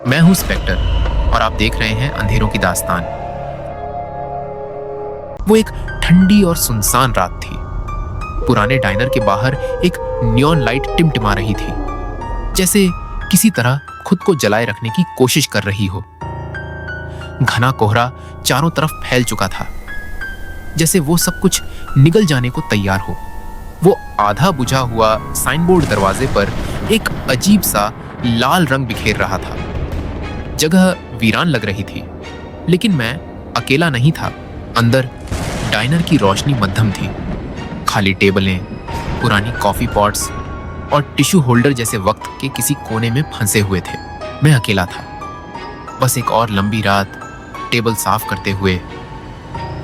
मैं हूं स्पेक्टर और आप देख रहे हैं अंधेरों की दास्तान। वो एक ठंडी और सुनसान रात थी। पुराने डाइनर के बाहर एक नियॉन लाइट टिमटिमा रही थी, जैसे किसी तरह खुद को जलाए रखने की कोशिश कर रही हो। घना कोहरा चारों तरफ फैल चुका था, जैसे वो सब कुछ निगल जाने को तैयार हो। वो आधा बुझा हुआ साइनबोर्ड दरवाजे पर एक अजीब सा लाल रंग बिखेर रहा था। जगह वीरान लग रही थी, लेकिन मैं अकेला नहीं था। अंदर डाइनर की रोशनी मध्यम थी। खाली टेबलें, पुरानी कॉफी पॉट्स और टिश्यू होल्डर जैसे वक्त के किसी कोने में फंसे हुए थे। मैं अकेला था, बस एक और लंबी रात टेबल साफ करते हुए।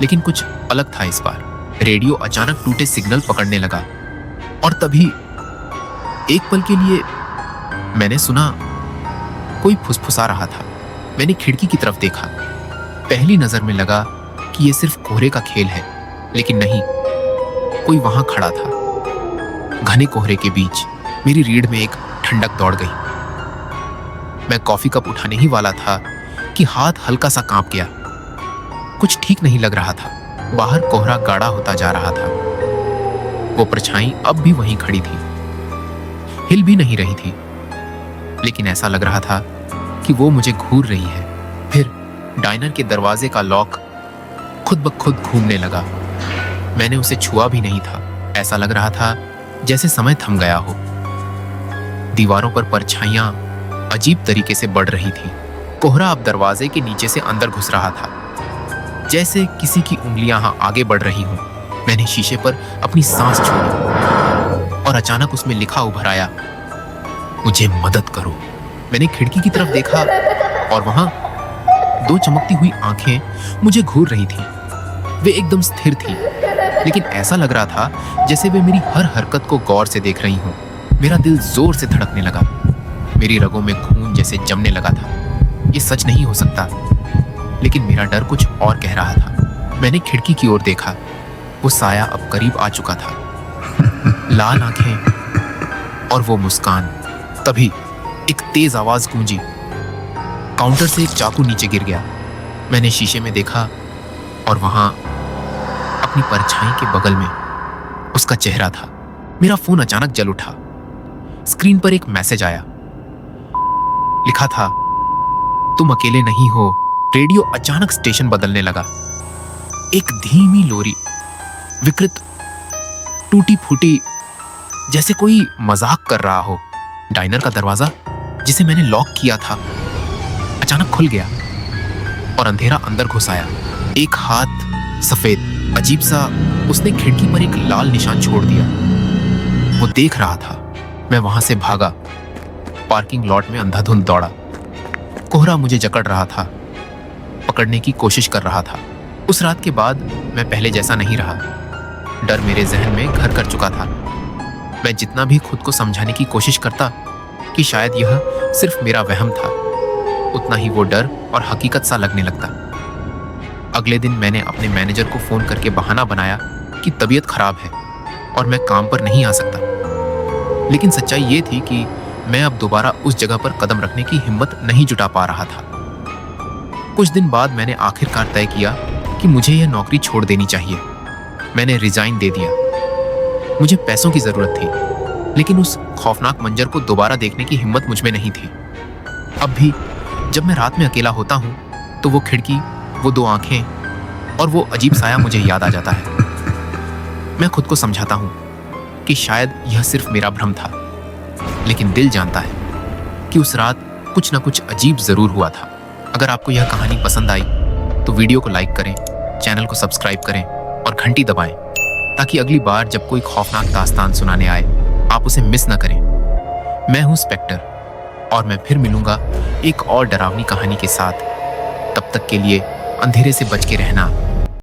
लेकिन कुछ अलग था इस बार। रेडियो अचानक टूटे सिग्नल पकड़ने लगा और तभी एक पल के लिए मैंने सुना कोई फुसफुसा रहा था। मैंने खिड़की की तरफ देखा। पहली नजर में लगा कि यह सिर्फ कोहरे का खेल है, लेकिन नहीं, कोई वहां खड़ा था। घने कोहरे के बीच मेरी रीढ़ में एक ठंडक दौड़ गई। मैं कॉफी कप उठाने ही वाला था कि हाथ हल्का सा कांप गया। कुछ ठीक नहीं लग रहा था। बाहर कोहरा गाढ़ा होता जा रहा था। वो परछाई अब भी वहीं खड़ी थी, हिल भी नहीं रही थी, लेकिन ऐसा लग रहा था कि वो मुझे घूर रही है। फिर डाइनर के दरवाजे का लॉक खुद ब खुद घूमने लगा। मैंने उसे छुआ भी नहीं था। ऐसा लग रहा था जैसे समय थम गया हो। दीवारों पर परछाइयां अजीब तरीके से बढ़ रही थी। कोहरा अब दरवाजे के नीचे से अंदर घुस रहा था, जैसे किसी की उंगलियां आगे बढ़ रही हों। मैंने शीशे पर अपनी सांस छोड़ी और अचानक उसमें लिखा उभर आया, मुझे मदद करो। मैंने खिड़की की तरफ देखा और वहां दो चमकती हुई आंखें मुझे घूर रही थी। वे एकदम स्थिर थी, लेकिन ऐसा लग रहा था जैसे वे मेरी हर हरकत को गौर से देख रही हों। मेरा दिल जोर से धड़कने लगा। मेरी रगों में खून जैसे जमने लगा था। ये सच नहीं हो सकता, लेकिन मेरा डर कुछ और कह रहा था। मैंने खिड़की की ओर देखा। वो साया अब करीब आ चुका था। लाल आंखें और वो मुस्कान। तभी एक तेज आवाज गूंजी। काउंटर से एक चाकू नीचे गिर गया। मैंने शीशे में देखा और वहां अपनी परछाई के बगल में उसका चेहरा था। मेरा फोन अचानक जल उठा। स्क्रीन पर एक मैसेज आया। लिखा था, तुम अकेले नहीं हो। रेडियो अचानक स्टेशन बदलने लगा। एक धीमी लोरी, विकृत, टूटी फूटी, जैसे कोई मजाक कर रहा हो। डाइनर का दरवाजा, जिसे मैंने लॉक किया था, अचानक खुल गया और अंधेरा अंदर घुस आया। एक हाथ, सफेद, अजीब सा, उसने खिड़की पर एक लाल निशान छोड़ दिया। वो देख रहा था। मैं वहां से भागा। पार्किंग लॉट में अंधाधुंध दौड़ा। कोहरा मुझे जकड़ रहा था, पकड़ने की कोशिश कर रहा था। उस रात के बाद मैं पहले जैसा नहीं रहा। डर मेरे जहन में घर कर चुका था। मैं जितना भी खुद को समझाने की कोशिश करता कि शायद यह सिर्फ मेरा वहम था, उतना ही वो डर और हकीकत सा लगने लगता। अगले दिन मैंने अपने मैनेजर को फोन करके बहाना बनाया कि तबीयत खराब है और मैं काम पर नहीं आ सकता। लेकिन सच्चाई ये थी कि मैं अब दोबारा उस जगह पर कदम रखने की हिम्मत नहीं जुटा पा रहा था। कुछ दिन बाद मैंने आखिरकार तय किया कि मुझे यह नौकरी छोड़ देनी चाहिए। मैंने रिजाइन दे दिया। मुझे पैसों की जरूरत थी, लेकिन उस खौफनाक मंजर को दोबारा देखने की हिम्मत मुझ में नहीं थी। अब भी जब मैं रात में अकेला होता हूं, तो वो खिड़की, वो दो आंखें और वो अजीब साया मुझे याद आ जाता है। मैं खुद को समझाता हूं कि शायद यह सिर्फ मेरा भ्रम था, लेकिन दिल जानता है कि उस रात कुछ न कुछ अजीब जरूर हुआ था। अगर आपको यह कहानी पसंद आई तो वीडियो को लाइक करें, चैनल को सब्सक्राइब करें और घंटी दबाएं, ताकि अगली बार जब कोई खौफनाक दास्तान सुनाने आए, आप उसे मिस न करें। मैं हूं स्पेक्टर और मैं फिर मिलूंगा एक और डरावनी कहानी के साथ। तब तक के लिए अंधेरे से बच के रहना